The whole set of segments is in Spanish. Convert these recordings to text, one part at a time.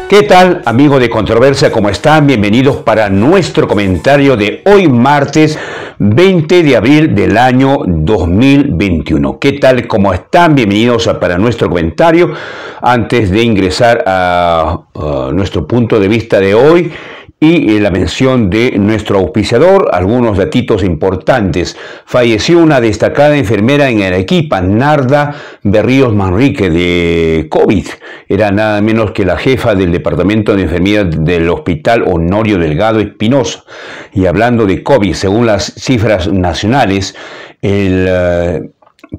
¿Qué tal, amigos de Controversia? ¿Cómo están? Bienvenidos para nuestro comentario de hoy, martes 20 de abril del año 2021. ¿Qué tal? ¿Cómo están? Bienvenidos para nuestro comentario. Antes de ingresar a nuestro punto de vista de hoy y la mención de nuestro auspiciador, algunos datitos importantes. Falleció una destacada enfermera en Arequipa, Narda Berríos Manrique, de COVID. Era nada menos que la jefa del Departamento de Enfermería del Hospital Honorio Delgado Espinosa. Y hablando de COVID, según las cifras nacionales, el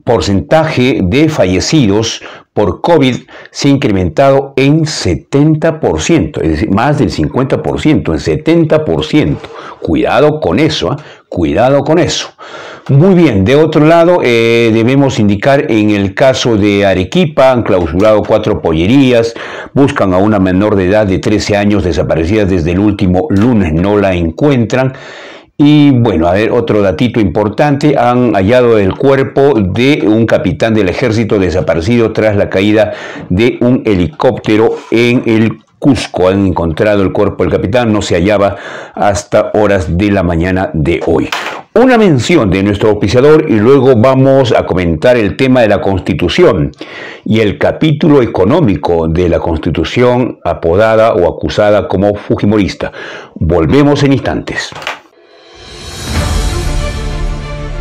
porcentaje de fallecidos por COVID se ha incrementado en 70%, es decir, más del 50%, en 70%. Cuidado con eso, ¿eh? Cuidado con eso. Muy bien, de otro lado, debemos indicar en el caso de Arequipa, han clausurado 4 pollerías, buscan a una menor de edad de 13 años desaparecida desde el último lunes, no la encuentran. Y bueno, a ver, otro datito importante, han hallado el cuerpo de un capitán del ejército desaparecido tras la caída de un helicóptero en el Cusco. Han encontrado el cuerpo del capitán, no se hallaba hasta horas de la mañana de hoy. Una mención de nuestro auspiciador y luego vamos a comentar el tema de la Constitución y el capítulo económico de la Constitución apodada o acusada como fujimorista. Volvemos en instantes.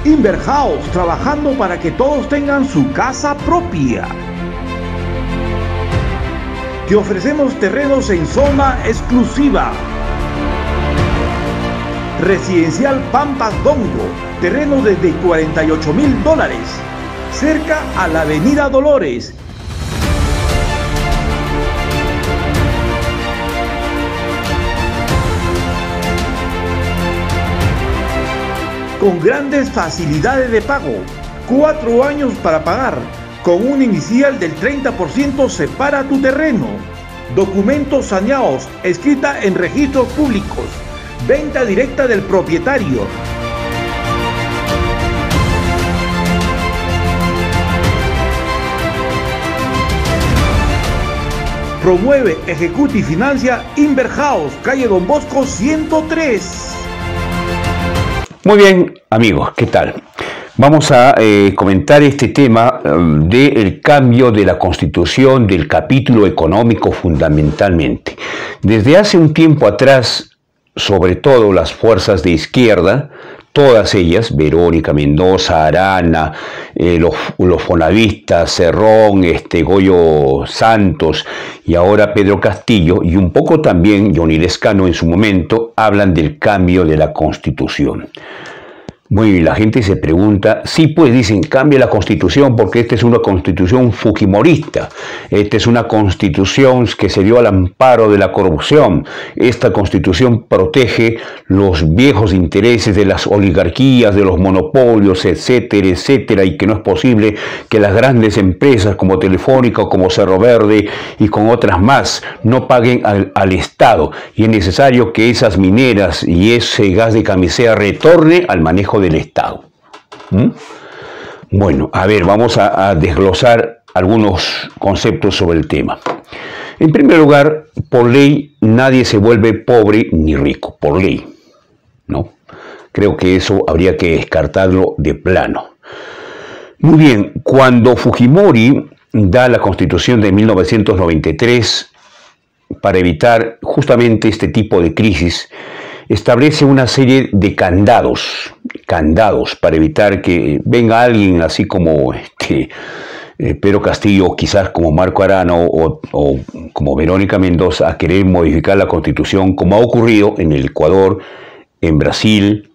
Inverhouse, trabajando para que todos tengan su casa propia. Te ofrecemos terrenos en zona exclusiva. Residencial Pampas Dongo, terreno desde $48,000, cerca a la Avenida Dolores. Con grandes facilidades de pago, 4 años para pagar, con un inicial del 30% separa tu terreno, documentos saneados, escrita en registros públicos, venta directa del propietario. Promueve, ejecuta y financia Inverhouse, calle Don Bosco 103. Muy bien, amigos, ¿qué tal? Vamos a comentar este tema del cambio de la Constitución, del capítulo económico fundamentalmente. Desde hace un tiempo atrás, sobre todo las fuerzas de izquierda, todas ellas, Verónica Mendoza, Arana, los fonavistas, Cerrón, Goyo Santos y ahora Pedro Castillo, y un poco también Johnny Lescano en su momento, hablan del cambio de la Constitución. Muy bien, la gente se pregunta, sí, pues dicen, cambia la Constitución porque esta es una Constitución fujimorista, esta es una Constitución que se dio al amparo de la corrupción, esta Constitución protege los viejos intereses de las oligarquías, de los monopolios, etcétera, etcétera, y que no es posible que las grandes empresas como Telefónica o como Cerro Verde y con otras más no paguen al Estado, y es necesario que esas mineras y ese gas de camisea retorne al manejo del Estado. Bueno, a ver, vamos a desglosar algunos conceptos sobre el tema. En primer lugar, por ley nadie se vuelve pobre ni rico, por ley, ¿no? Creo que eso habría que descartarlo de plano. Muy bien, cuando Fujimori da la Constitución de 1993 para evitar justamente este tipo de crisis, establece una serie de candados para evitar que venga alguien así como Pedro Castillo, quizás como Marco Arana o como Verónica Mendoza, a querer modificar la Constitución, como ha ocurrido en el Ecuador, en Brasil,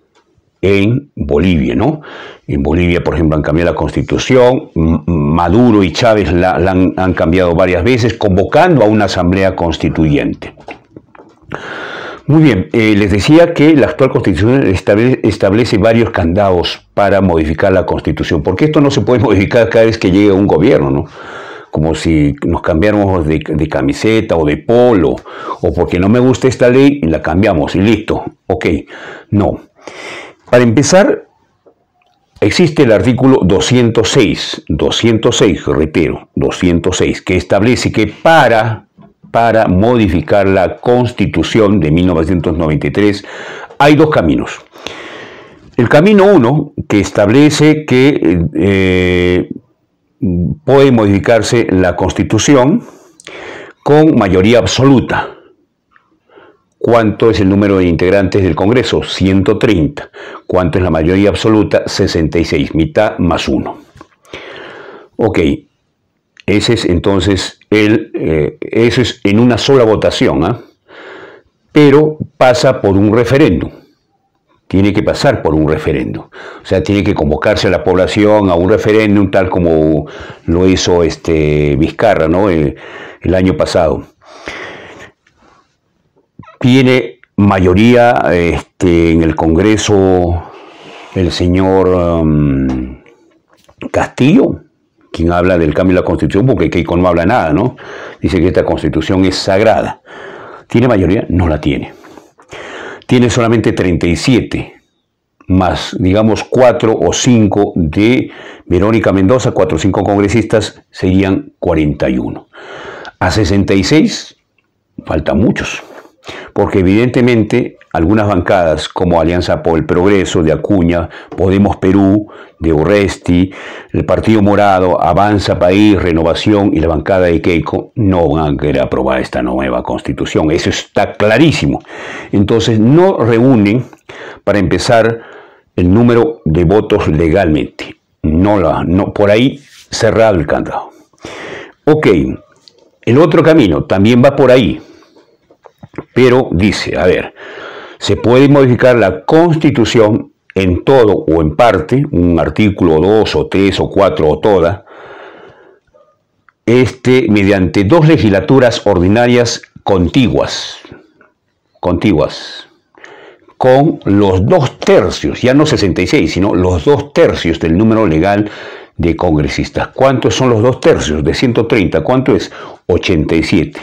en Bolivia, ¿no? En Bolivia, por ejemplo, han cambiado la Constitución, Maduro y Chávez la han cambiado varias veces, convocando a una asamblea constituyente. Muy bien, les decía que la actual Constitución establece varios candados para modificar la Constitución, porque esto no se puede modificar cada vez que llegue un gobierno, ¿no? Como si nos cambiáramos de camiseta o de polo, o porque no me gusta esta ley, la cambiamos y listo, ok, no. Para empezar, existe el artículo 206, reitero, 206, que establece que para para modificar la Constitución de 1993, hay dos caminos. El camino 1, que establece que puede modificarse la Constitución con mayoría absoluta. ¿Cuánto es el número de integrantes del Congreso? 130. ¿Cuánto es la mayoría absoluta? 66, mitad más 1. Ok, ese es entonces eso es en una sola votación, ¿eh? Pero pasa por un referéndum. Tiene que pasar por un referéndum. O sea, tiene que convocarse a la población a un referéndum, tal como lo hizo Vizcarra, ¿no? El año pasado. Tiene mayoría en el Congreso el señor Castillo, quien habla del cambio de la Constitución, porque Keiko no habla nada, ¿no? Dice que esta Constitución es sagrada. ¿Tiene mayoría? No la tiene. Tiene solamente 37, más, digamos, 4 o 5 de Verónica Mendoza, 4 o 5 congresistas, serían 41. A 66 faltan muchos, porque evidentemente algunas bancadas como Alianza por el Progreso de Acuña, Podemos Perú de Urresti, el Partido Morado, Avanza País, Renovación y la bancada de Keiko no van a querer aprobar esta nueva Constitución. Eso está clarísimo. Entonces no reúnen, para empezar, el número de votos legalmente. No, por ahí cerrado el candado. Ok, el otro camino también va por ahí. Pero dice, a ver, se puede modificar la Constitución en todo o en parte, un artículo 2 o 3 o 4 o toda, mediante 2 legislaturas ordinarias contiguas, con los 2/3, ya no 66, sino los 2/3 del número legal de congresistas. ¿Cuántos son los 2/3 de 130? ¿Cuánto es? 87.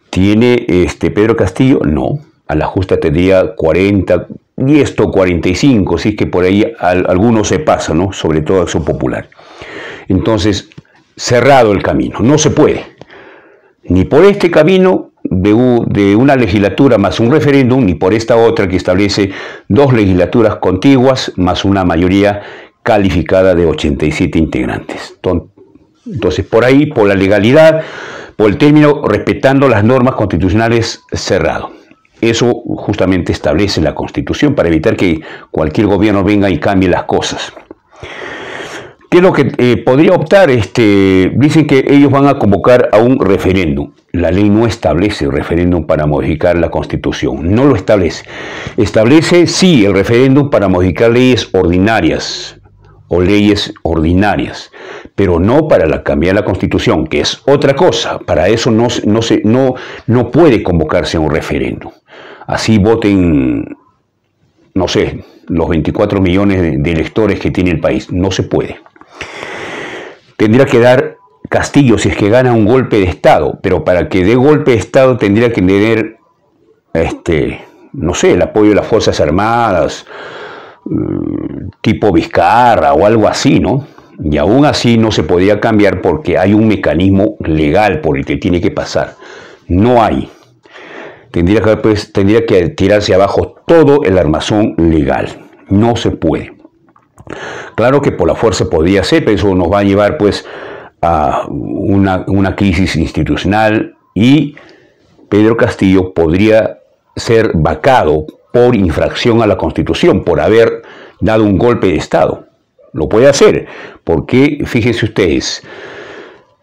¿Tiene Pedro Castillo? No. A la justa tendría 40, y esto 45, si es que por ahí algunos se pasan, ¿no? Sobre todo Acción Popular. Entonces, cerrado el camino. No se puede. Ni por este camino de una legislatura más un referéndum, ni por esta otra que establece 2 legislaturas contiguas más una mayoría calificada de 87 integrantes. Entonces, por ahí, por la legalidad, por el término, respetando las normas constitucionales, cerrado. Eso justamente establece la Constitución para evitar que cualquier gobierno venga y cambie las cosas. ¿Qué es lo que podría optar? Dicen que ellos van a convocar a un referéndum. La ley no establece referéndum para modificar la Constitución. No lo establece. Establece, sí, el referéndum para modificar leyes ordinarias o leyes ordinarias, pero no para cambiar la Constitución, que es otra cosa. Para eso no puede convocarse a un referéndum. Así voten, no sé, los 24 millones de electores que tiene el país. No se puede. Tendría que dar Castillo si es que gana un golpe de Estado, pero para que dé golpe de Estado tendría que tener, no sé, el apoyo de las Fuerzas Armadas, tipo Vizcarra o algo así, ¿no? Y aún así no se podía cambiar porque hay un mecanismo legal por el que tiene que pasar. No hay. Tendría que tirarse abajo todo el armazón legal. No se puede. Claro que por la fuerza podría ser, pero eso nos va a llevar pues a una crisis institucional y Pedro Castillo podría ser vacado por infracción a la Constitución, por haber dado un golpe de Estado. Lo puede hacer, porque fíjense ustedes,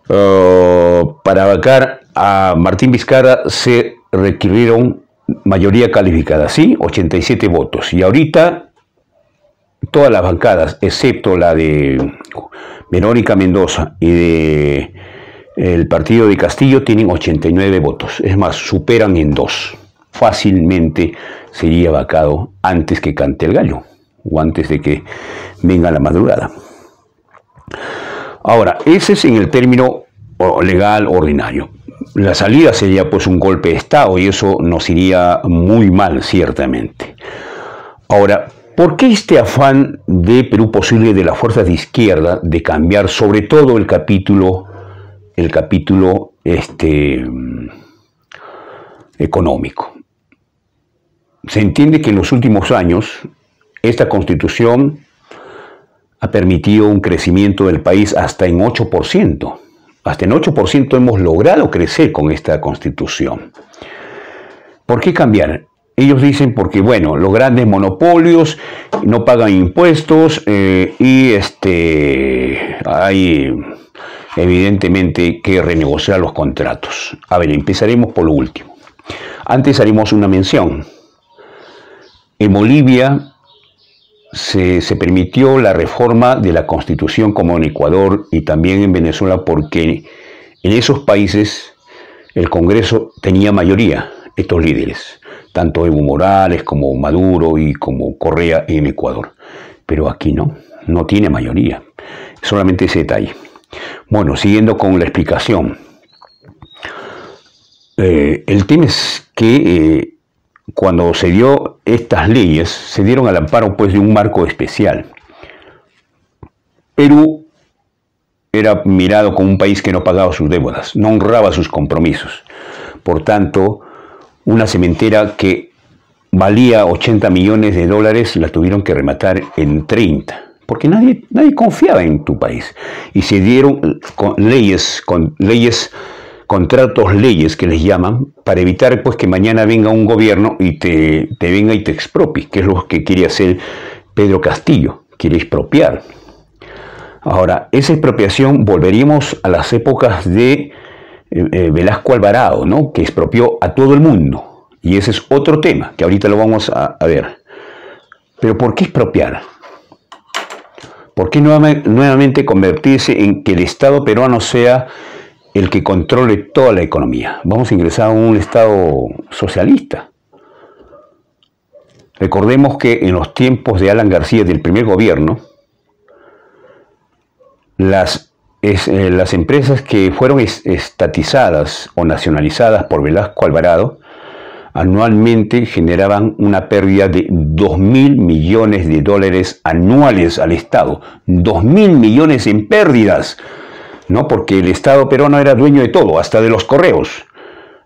para vacar a Martín Vizcarra se requirieron mayoría calificada, ¿sí? 87 votos. Y ahorita todas las bancadas, excepto la de Verónica Mendoza y el partido de Castillo, tienen 89 votos. Es más, superan en 2. Fácilmente sería vacado antes que cante el gallo, o antes de que venga la madrugada. Ahora, ese es en el término legal ordinario. La salida sería pues un golpe de Estado y eso nos iría muy mal, ciertamente. Ahora, ¿por qué este afán de Perú Posible de las fuerzas de izquierda de cambiar sobre todo el capítulo económico. Se entiende que en los últimos años esta constitución ha permitido un crecimiento del país hasta en 8%. Hasta en 8% hemos logrado crecer con esta constitución. ¿Por qué cambiar? Ellos dicen porque, bueno, los grandes monopolios no pagan impuestos y hay evidentemente que renegociar los contratos. A ver, empezaremos por lo último. Antes haremos una mención. En Bolivia se permitió la reforma de la Constitución como en Ecuador y también en Venezuela porque en esos países el Congreso tenía mayoría, estos líderes, tanto Evo Morales como Maduro y como Correa en Ecuador. Pero aquí no tiene mayoría, solamente ese detalle. Bueno, siguiendo con la explicación. El tema es que cuando se dio estas leyes, se dieron al amparo pues de un marco especial. Perú era mirado como un país que no pagaba sus deudas, no honraba sus compromisos. Por tanto, una cementera que valía 80 millones de dólares la tuvieron que rematar en 30, porque nadie confiaba en tu país. Y se dieron contratos leyes que les llaman, para evitar pues que mañana venga un gobierno y te venga y te expropie, que es lo que quiere hacer Pedro Castillo, quiere expropiar. Ahora, esa expropiación volveríamos a las épocas de Velasco Alvarado, ¿no? Que expropió a todo el mundo. Y ese es otro tema, que ahorita lo vamos a ver. Pero ¿por qué expropiar? ¿Por qué nuevamente convertirse en que el Estado peruano sea el que controle toda la economía? Vamos a ingresar a un Estado socialista. Recordemos que en los tiempos de Alan García, del primer gobierno, las empresas que fueron estatizadas o nacionalizadas por Velasco Alvarado anualmente generaban una pérdida de 2.000 millones de dólares anuales al Estado. 2.000 millones en pérdidas, ¿no? Porque el Estado peruano era dueño de todo, hasta de los correos,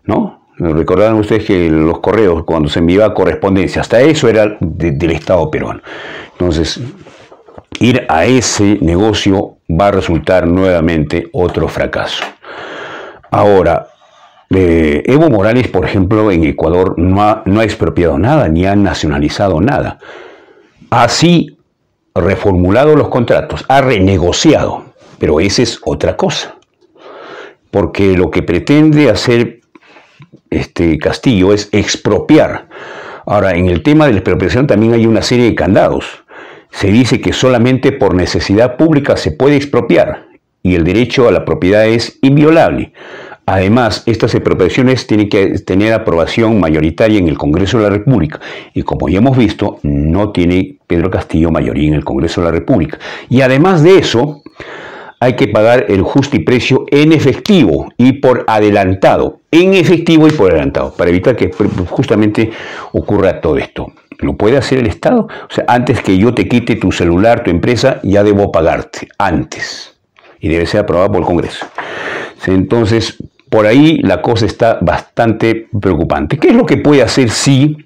¿no? Recordarán ustedes que los correos, cuando se enviaba correspondencia, hasta eso era del Estado peruano. Entonces, ir a ese negocio va a resultar nuevamente otro fracaso. Ahora, Evo Morales, por ejemplo, en Ecuador no ha expropiado nada, ni ha nacionalizado nada. Ha sí reformulado los contratos, ha renegociado, pero esa es otra cosa. Porque lo que pretende hacer Castillo es expropiar. Ahora, en el tema de la expropiación también hay una serie de candados. Se dice que solamente por necesidad pública se puede expropiar y el derecho a la propiedad es inviolable. Además, estas expropiaciones tienen que tener aprobación mayoritaria en el Congreso de la República y, como ya hemos visto, no tiene Pedro Castillo mayoría en el Congreso de la República. Y además de eso, hay que pagar el justiprecio en efectivo y por adelantado. En efectivo y por adelantado, para evitar que justamente ocurra todo esto. ¿Lo puede hacer el Estado? O sea, antes que yo te quite tu celular, tu empresa, ya debo pagarte, antes. Y debe ser aprobado por el Congreso. Entonces, por ahí la cosa está bastante preocupante. ¿Qué es lo que puede hacer si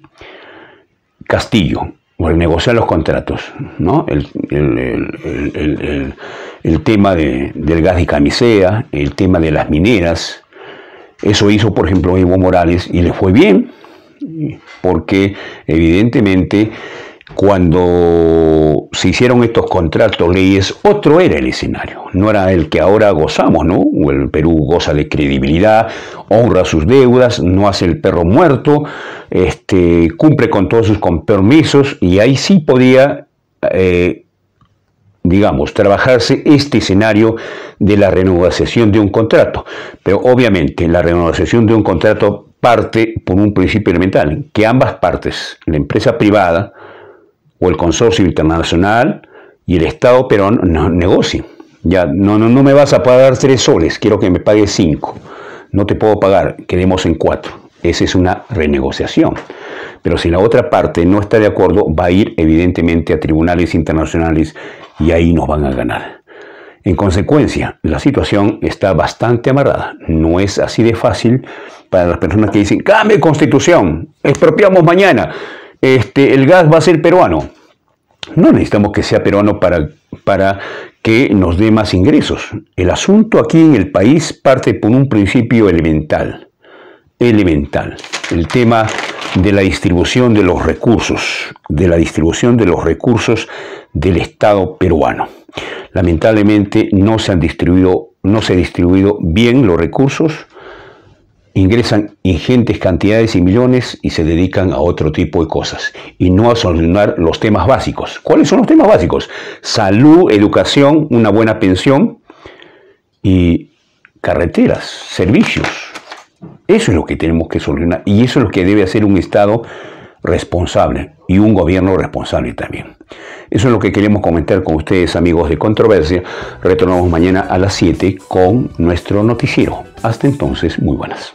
Castillo, o negociar los contratos, ¿no? El tema del gas de camisea, el tema de las mineras? Eso hizo, por ejemplo, Evo Morales y le fue bien, porque evidentemente cuando se hicieron estos contratos, leyes, otro era el escenario, no era el que ahora gozamos, ¿no? El Perú goza de credibilidad, honra sus deudas, no hace el perro muerto, cumple con todos sus compromisos y ahí sí podía, digamos, trabajarse este escenario de la renegociación de un contrato. Pero obviamente la renegociación de un contrato parte por un principio elemental, que ambas partes, la empresa privada o el consorcio internacional y el Estado peruano, no negocien. Ya no me vas a pagar 3 soles, quiero que me pagues 5. No te puedo pagar, quedemos en 4. Esa es una renegociación. Pero si la otra parte no está de acuerdo, va a ir evidentemente a tribunales internacionales y ahí nos van a ganar. En consecuencia, la situación está bastante amarrada. No es así de fácil para las personas que dicen, cambie de constitución, expropiamos mañana, el gas va a ser peruano. No necesitamos que sea peruano para que nos dé más ingresos. El asunto aquí en el país parte por un principio elemental. El tema de la distribución de los recursos, del Estado peruano. Lamentablemente no se ha distribuido bien los recursos, ingresan ingentes cantidades y millones y se dedican a otro tipo de cosas y no a solucionar los temas básicos. ¿Cuáles son los temas básicos? Salud, educación, una buena pensión y carreteras, servicios. Eso es lo que tenemos que solucionar y eso es lo que debe hacer un Estado responsable y un gobierno responsable también. Eso es lo que queremos comentar con ustedes, amigos de Controversia. Retornamos mañana a las 7 con nuestro noticiero. Hasta entonces, muy buenas.